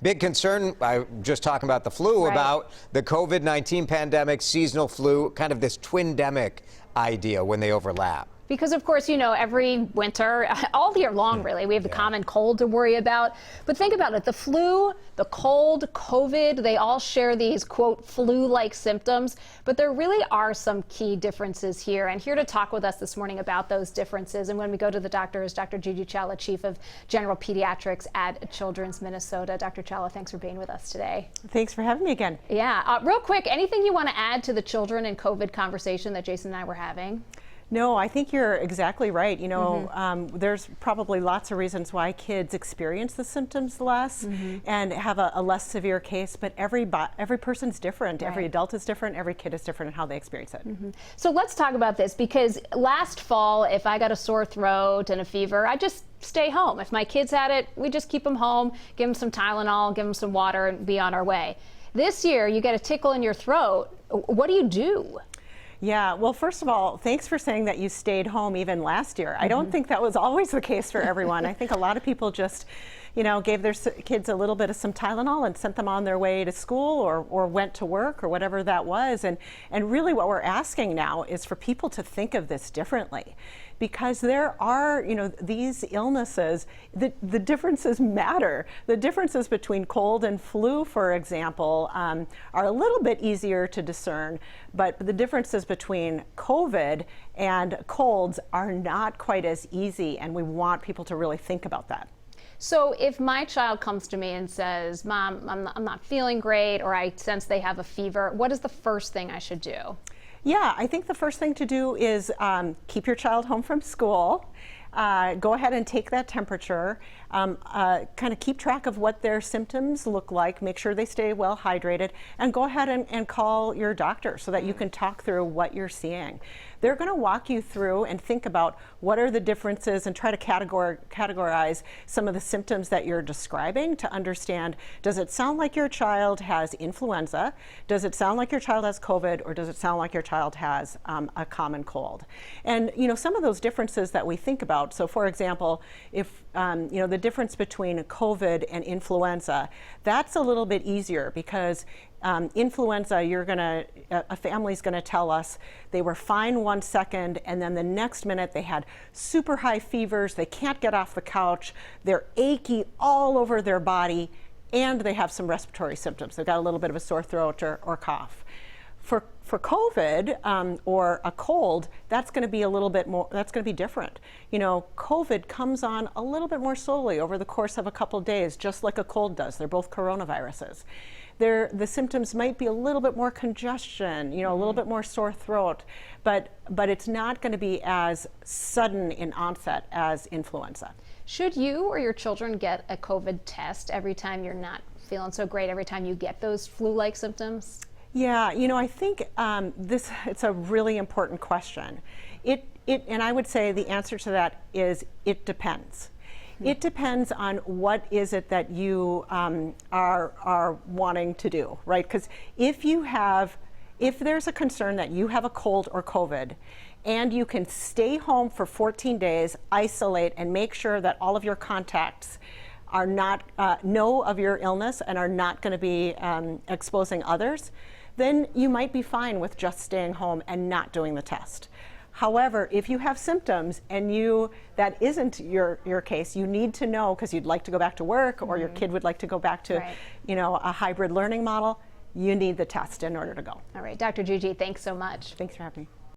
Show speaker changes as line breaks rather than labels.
big concern, just talking about the flu, about the COVID-19 pandemic, seasonal flu, kind of this twindemic idea when they overlap.
Because, of course, you know, every winter, all year long, really, we have the common cold to worry about. But think about it. The flu, the cold, COVID, they all share these, quote, flu-like symptoms. But there really are some key differences here. And here to talk with us this morning about those differences, and when we go to the doctor, is Dr. Gigi Chawla, Chief of General Pediatrics at Children's Minnesota. Dr. Chawla, thanks for being with us today.
Thanks for having me again.
Yeah. Real quick, anything you want to add to the children and COVID conversation that Jason and I were having?
No, I think you're exactly right. You know, there's probably lots of reasons why kids experience the symptoms less and have a less severe case, but every person's different. Every adult is different. Every kid is different in how they experience it.
So let's talk about this, because last fall, if I got a sore throat and a fever, I just stay home. If my kids had it, we just keep them home, give them some Tylenol, give them some water, and be on our way. This year, you get a tickle in your throat. What do you do?
Yeah, well, first of all, thanks for saying that you stayed home even last year. I don't think that was always the case for everyone. I think a lot of people just, you know, gave their kids a little bit of some Tylenol and sent them on their way to school or went to work or whatever that was. And really what we're asking now is for people to think of this differently, because there are, you know, these illnesses, the differences matter. The differences between cold and flu, for example, are a little bit easier to discern, but the differences between COVID and colds are not quite as easy, and we want people to really think about that.
So if my child comes to me and says, Mom, I'm not feeling great, or I sense they have a fever, what is the first thing I should do?
Yeah, I think the first thing to do is keep your child home from school. Go ahead and take that temperature, kind of keep track of what their symptoms look like, make sure they stay well hydrated, and go ahead and call your doctor so that you can talk through what you're seeing. They're going to walk you through and think about what are the differences and try to categorize some of the symptoms that you're describing to understand, does it sound like your child has influenza? Does it sound like your child has COVID? Or does it sound like your child has a common cold? And, you know, some of those differences that we think about, so for example, if, you know, the difference between COVID and influenza, that's a little bit easier because influenza, a family's gonna tell us they were fine 1 second, and then the next minute they had super high fevers, they can't get off the couch, they're achy all over their body, and they have some respiratory symptoms. They've got a little bit of a sore throat or cough. For COVID or a cold, that's going to be a little bit more, that's going to be different. You know, COVID comes on a little bit more slowly over the course of a couple of days, just like a cold does. They're both coronaviruses. The symptoms might be a little bit more congestion, you know, a little bit more sore throat, but it's not going to be as sudden in onset as influenza.
Should you or your children get a COVID test every time you're not feeling so great, every time you get those flu-like symptoms?
Yeah, you know, I think it's a really important question. And I would say the answer to that is it depends. It depends on what is it that you are wanting to do, right? Because if there's a concern that you have a cold or COVID, and you can stay home for 14 days, isolate, and make sure that all of your contacts are not know of your illness and are not going to be exposing others, then you might be fine with just staying home and not doing the test. However, if you have symptoms and that isn't your case, you need to know because you'd like to go back to work or your kid would like to go back to, you know, a hybrid learning model, you need the test in order to go.
All right, Dr. Gigi, thanks so much.
Thanks for having me.